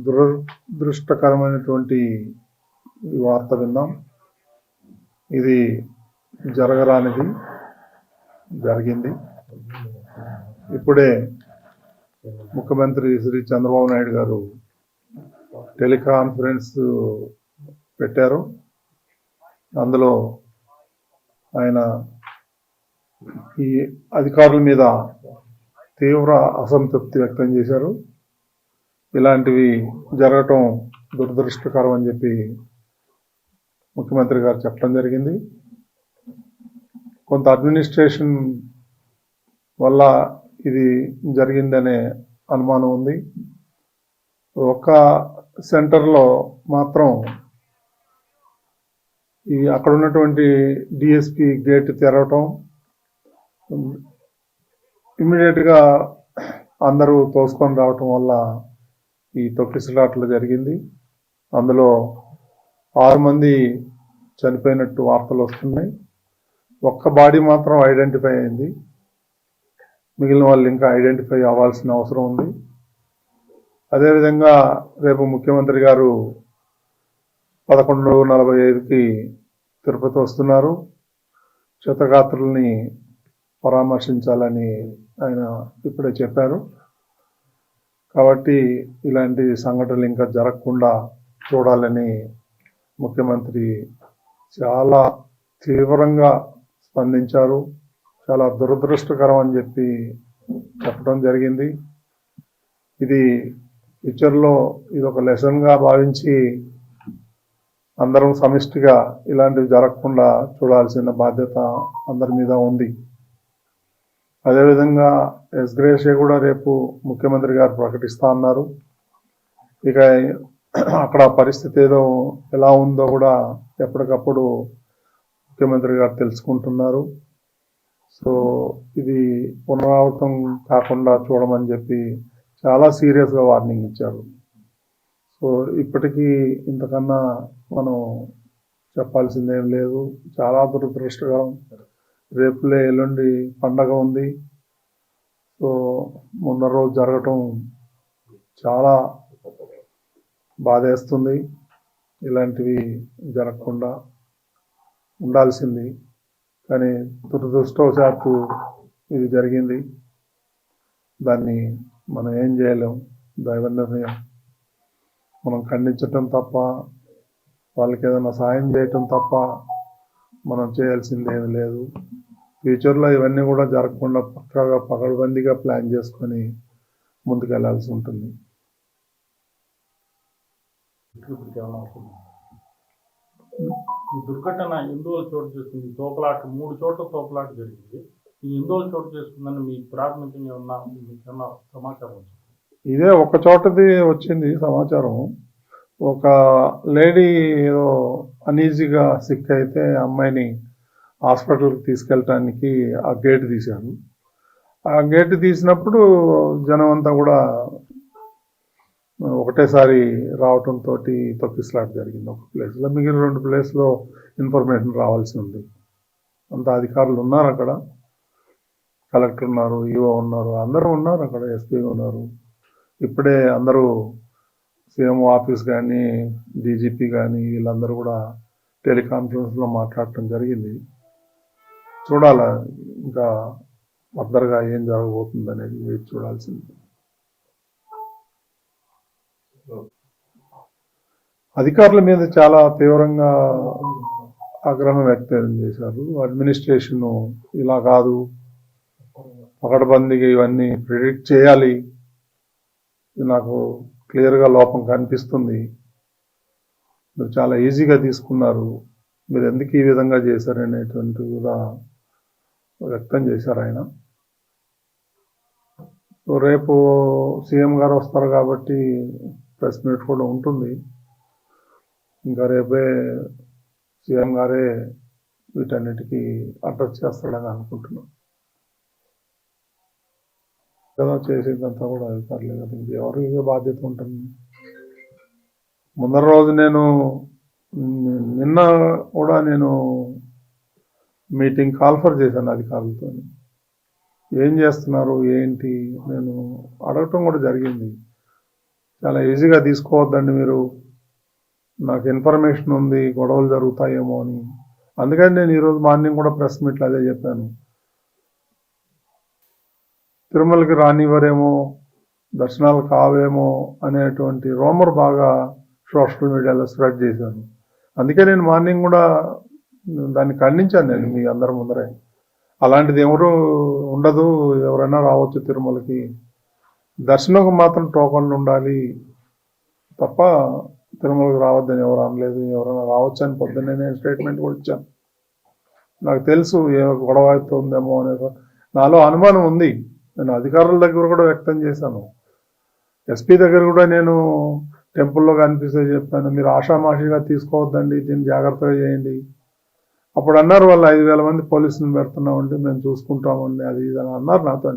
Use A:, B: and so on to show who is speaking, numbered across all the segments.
A: దురదృష్టకరమైనటువంటి ఈ వార్త విన్నాం. ఇది జరగరానిది జరిగింది. ఇప్పుడే ముఖ్యమంత్రి శ్రీ చంద్రబాబు నాయుడు గారు టెలికాన్ఫరెన్స్ పెట్టారు. అందులో ఆయన ఈ అధికారుల మీద తీవ్ర అసంతృప్తి వ్యక్తం చేశారు. ఇలాంటివి జరగటం దురదృష్టకరం అని చెప్పి ముఖ్యమంత్రి గారు చెప్పడం జరిగింది. కొంత అడ్మినిస్ట్రేషన్ వల్ల ఇది జరిగిందనే అనుమానం ఉంది. ఒక్క సెంటర్లో మాత్రం ఈ అక్కడ ఉన్నటువంటి డిఎస్పి గేట్ తెరవటం, ఇమ్మీడియట్గా అందరూ తోసుకొని రావటం వల్ల ఈ తొక్కిసలాట్లు జరిగింది. అందులో 6 మంది చనిపోయినట్టు వార్తలు వస్తున్నాయి. ఒక్క బాడీ మాత్రం ఐడెంటిఫై అయింది. మిగిలిన వాళ్ళు ఇంకా ఐడెంటిఫై అవ్వాల్సిన అవసరం ఉంది. అదేవిధంగా రేపు ముఖ్యమంత్రి గారు 11:45కి తిరుపతి వస్తున్నారు. క్షతగాత్రుల్ని పరామర్శించాలని ఆయన ఇప్పుడే చెప్పారు. కాబట్టి ఇలాంటి సంఘటనలు ఇంకా జరగకుండా చూడాలని ముఖ్యమంత్రి చాలా తీవ్రంగా స్పందించారు. చాలా దురదృష్టకరం అని చెప్పి చెప్పడం జరిగింది. ఇది ఫ్యూచర్లో ఇది ఒక లెసన్గా భావించి అందరం సమిష్టిగా ఇలాంటివి జరగకుండా చూడాల్సిన బాధ్యత అందరి మీద ఉంది. అదేవిధంగా ఎస్గ్రేషియా కూడా రేపు ముఖ్యమంత్రి గారు ప్రకటిస్తా అన్నారు. ఇక అక్కడ పరిస్థితి ఎలా ఉందో కూడా ఎప్పటికప్పుడు ముఖ్యమంత్రి గారు తెలుసుకుంటున్నారు. సో ఇది పునరావృతం కాకుండా చూడమని చెప్పి చాలా సీరియస్గా వార్నింగ్ ఇచ్చారు. సో ఇప్పటికీ ఇంతకన్నా మనం చెప్పాల్సిందేం లేదు. చాలా దురదృష్టకరం. రేపులే ఎల్లుండి పండగ ఉంది. సో మొన్న రోజు జరగటం చాలా బాధేస్తుంది. ఇలాంటివి జరగకుండా ఉండాల్సింది, కానీ దురదృష్టవశాత్తు ఇది జరిగింది. దాన్ని మనం ఏం చేయలేం. దైవ నిర్ణయం. మనం ఖండించటం తప్ప, వాళ్ళకి ఏదైనా సాయం చేయటం తప్ప మనం చేయాల్సింది ఏమీ లేదు. ఫ్యూచర్లో ఇవన్నీ కూడా జరగకుండా పక్కాగా పకడ్బందీగా ప్లాన్ చేసుకొని ముందుకెళ్లాల్సి ఉంటుంది.
B: ఈ దుర్ఘటన ఎన్ని రోజులు చోటు చేసుకుంది? తోకలాట 3 చోట్ల తోకలాట జరిగింది. ఈ ఎన్ని రోజులు చోటు చేసుకుందని మీకు ప్రాథమికంగా ఉన్న సమాచారం వచ్చింది?
A: ఇదే ఒక చోటది వచ్చింది సమాచారం. ఒక లేడీ ఏదో అనీజీగా సిక్ అయితే అమ్మాయిని హాస్పిటల్కి తీసుకెళ్ళటానికి ఆ గేట్ తీశారు. ఆ గేట్ తీసినప్పుడు జనం అంతా కూడా ఒకటేసారి రావటంతో తొక్కిసలాట జరిగింది ఒక ప్లేస్లో. మిగిలిన 2 ప్లేస్లో ఇన్ఫర్మేషన్ రావాల్సి ఉంది. అంత అధికారులు ఉన్నారు అక్కడ. కలెక్టర్ ఉన్నారు, ఈఓ ఉన్నారు, అందరూ ఉన్నారు అక్కడ, ఎస్పీ ఉన్నారు. ఇప్పుడే అందరూ సీఎం ఆఫీస్ కానీ డీజీపీ కానీ వీళ్ళందరూ కూడా టెలికాన్ఫరెన్స్లో మాట్లాడటం జరిగింది. చూడాలా ఇంకా ఫర్దర్గా ఏం జరగబోతుంది అనేది వేచి చూడాల్సింది. అధికారుల మీద చాలా తీవ్రంగా ఆగ్రహం వ్యక్తం చేశారు. అడ్మినిస్ట్రేషన్ ఇలా కాదు, పకడ్బందీగా ఇవన్నీ ప్రిడిక్ట్ చేయాలి, నాకు క్లియర్గా లోపం కనిపిస్తుంది, మీరు చాలా ఈజీగా తీసుకున్నారు, మీరు ఎందుకు ఈ విధంగా చేశారనేటువంటి కూడా వ్యక్తం చేశారు ఆయన. రేపు సీఎం గారు వస్తారు కాబట్టి ప్రెస్ మీట్ కూడా ఉంటుంది. ఇంకా రేపే సీఎం గారే వీటన్నిటికీ అడ్రస్ చేస్తాడని అనుకుంటున్నాం కదా. చేసేదంతా కూడా అధికారులే కదా, ఇంకెవరికి బాధ్యత ఉంటుంది? ముందర రోజు నిన్న కూడా నేను మీటింగ్ కాల్ఫర్ చేశాను అధికారులతో. ఏం చేస్తున్నారు ఏంటి నేను అడగటం కూడా జరిగింది. చాలా ఈజీగా తీసుకోవద్దండి మీరు. నాకు ఇన్ఫర్మేషన్ ఉంది గొడవలు జరుగుతాయేమో అని. అందుకని నేను ఈరోజు మార్నింగ్ కూడా ప్రెస్ మీట్లో అదే చెప్పాను. తిరుమలకి రానివ్వరేమో, దర్శనాలు కావేమో అనేటువంటి రూమర్ బాగా సోషల్ మీడియాలో స్ప్రెడ్ చేశాను. అందుకే నేను మార్నింగ్ కూడా దాన్ని ఖండించాను నేను మీ అందరి ముందరే. అలాంటిది ఎవరు ఉండదు, ఎవరైనా రావచ్చు తిరుమలకి, దర్శనంకు మాత్రం టోకన్లు ఉండాలి తప్ప తిరుమలకి రావద్దని ఎవరు అనలేదు. ఎవరైనా రావచ్చు అని పొద్దున్నే నేను స్టేట్మెంట్ కూడా ఇచ్చాను. నాకు తెలుసు ఏ గొడవ అవుతుందేమో అనే నాలో అనుమానం ఉంది. నేను అధికారుల దగ్గర కూడా వ్యక్తం చేశాను. ఎస్పీ దగ్గర కూడా నేను టెంపుల్లో కనిపిస్తే చెప్పాను, మీరు ఆషామాషిగా తీసుకోవద్దండి, దీన్ని జాగ్రత్తగా చేయండి. అప్పుడు అన్నారు వాళ్ళు 5,000 మంది పోలీసులను పెడుతున్నామండి, మేము చూసుకుంటామండి, అది ఇది అని అన్నారు నాతో.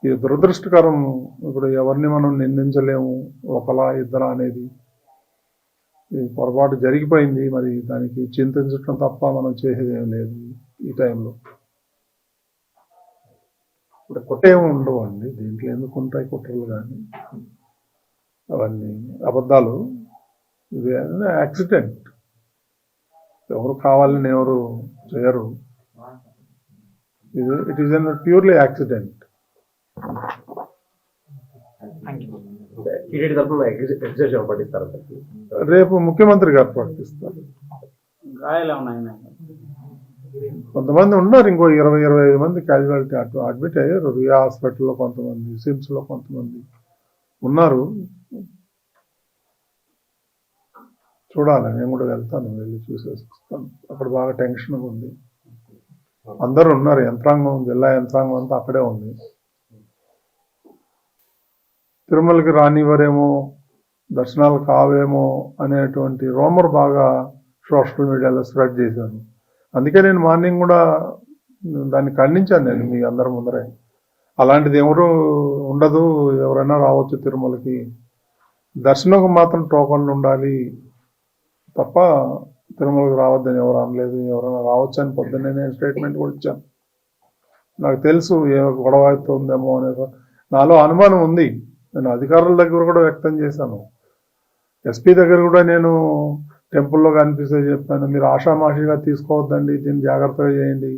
A: ఇది దురదృష్టకరం. ఇప్పుడు ఎవరిని మనం నిందించలేము, ఒకలా ఇద్దరా అనేది. ఇది పొరపాటు జరిగిపోయింది, మరి దానికి చింతించడం తప్ప మనం చేసేది ఏం లేదు ఈ టైంలో. ఇప్పుడు కుట్రేమి ఉండవు అండి దీంట్లో. ఎందుకు ఉంటాయి కుట్రలు? కానీ అవన్నీ అబద్ధాలు. ఇది యాక్సిడెంట్, ఎవరు కావాలని ఎవరు చేయరు. It is an purely accident. రేపు ముఖ్యమంత్రి గారు ప్రకటిస్తారు. కొంతమంది ఉన్నారు, ఇంకో 20-25 మంది క్యాజువాలిటీ అడ్మిట్ అయ్యారు. రియా హాస్పిటల్లో కొంతమంది, సిమ్స్లో కొంతమంది ఉన్నారు. చూడాలి, నేను కూడా వెళ్తాను, వెళ్ళి చూసేసి వస్తాను. అక్కడ బాగా టెన్షన్గా ఉంది. అందరూ ఉన్నారు, యంత్రాంగం, జిల్లా యంత్రాంగం అంతా అక్కడే ఉంది. తిరుమలకి రానివ్వరేమో, దర్శనాలు కావేమో అనేటువంటి రూమర్ బాగా సోషల్ మీడియాలో స్ప్రెడ్ చేశాను. అందుకే నేను మార్నింగ్ కూడా దాన్ని ఖండించాను నేను మీ అందరి ముందరే. అలాంటిది ఎవరు ఉండదు, ఎవరైనా రావచ్చు తిరుమలకి, దర్శనంకు మాత్రం టోకన్లు ఉండాలి తప్ప తిరుమలకి రావద్దని ఎవరు అనలేదు. ఎవరైనా రావచ్చు అని పొద్దున్నే నేను స్టేట్మెంట్ కూడా ఇచ్చాను. నాకు తెలుసు ఏ గొడవ అవుతుందేమో అనే నాలో అనుమానం ఉంది. నేను అధికారుల దగ్గర కూడా వ్యక్తం చేశాను. ఎస్పీ దగ్గర కూడా నేను టెంపుల్లో కనిపిస్తే చెప్పాను, మీరు ఆషామాషిగా తీసుకోవద్దండి, దీన్ని జాగ్రత్తగా చేయండి.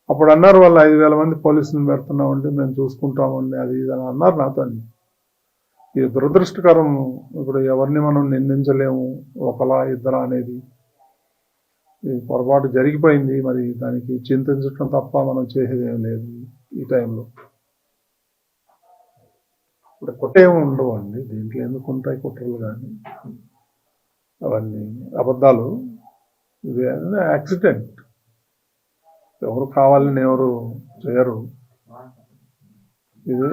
A: అప్పుడు అన్నారు వాళ్ళు 5,000 మంది పోలీసులను పెడుతున్నామండి, మేము చూసుకుంటామండి, అది ఇది అని అన్నారు నాతో. ఇది దురదృష్టకరం. ఇప్పుడు ఎవరిని మనం నిందించలేము, ఒకలా ఇద్దరా అనేది. ఇది పొరపాటు జరిగిపోయింది, మరి దానికి చింతించడం తప్ప మనం చేసేది ఏం లేదు ఈ టైంలో. ఇప్పుడు కుట్రేమి ఉండవు అండి దీంట్లో. ఎందుకు ఉంటాయి కుట్రలు? కానీ అవన్నీ అబద్ధాలు. ఇది యాక్సిడెంట్, ఎవరు కావాలని ఎవరు చేయరు.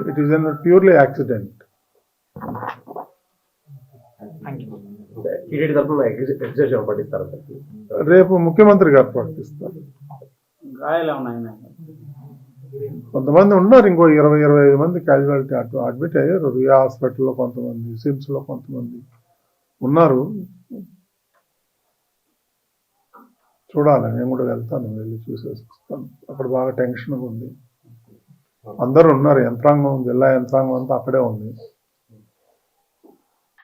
A: It is an purely accident. రేపు ముఖ్యమంత్రి గారు ప్రకటిస్తారు. కొంతమంది ఉన్నారు, ఇంకో 20-25 మంది క్యాజువాలిటీ అడ్మిట్ అయ్యారు. రియా హాస్పిటల్లో కొంతమంది, సిమ్స్లో కొంతమంది ఉన్నారు. చూడాలి, నేను కూడా వెళ్తాను, వెళ్ళి చూసేసి వస్తాను. అక్కడ బాగా టెన్షన్గా ఉంది. అందరూ ఉన్నారు, యంత్రాంగం, జిల్లా యంత్రాంగం అంతా అక్కడే ఉంది.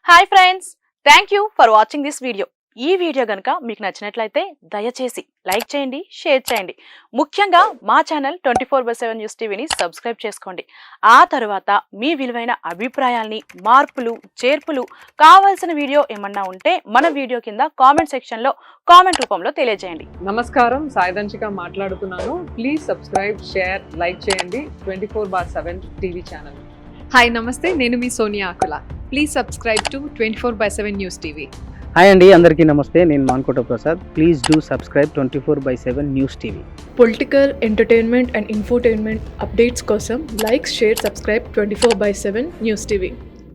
C: Hi friends, thank you for watching this video. ఈ వీడియో గనుక మీకు నచ్చినట్లయితే దయచేసి లైక్ చేయండి, షేర్ చేయండి. ముఖ్యంగా మా ఛానల్ 24/7 న్యూస్ టీవీని సబ్స్క్రైబ్ చేసుకోండి. ఆ తర్వాత మీ విలువైన అభిప్రాయాల్ని, మార్పులు, చేర్పులు, కావాల్సిన వీడియో ఏమన్నా ఉంటే మన వీడియో కింద కామెంట్ సెక్షన్లో కామెంట్ రూపంలో తెలియజేయండి.
D: నమస్కారం, సాయిదంచిక మాట్లాడుతున్నాను. ప్లీజ్ సబ్స్క్రైబ్, షేర్, లైక్ చేయండి 24/7 టీవీ ఛానల్.
E: హాయ్ నమస్తే, నేను మీ Sonia Akula. Please subscribe to 24/7 news TV.
F: Hi అండి, అందరికీ నమస్తే. నేను Mankota Prasad. Please do subscribe 24/7 news TV.
G: Political, entertainment and infotainment updates కోసం like, share, subscribe 24/7 news TV.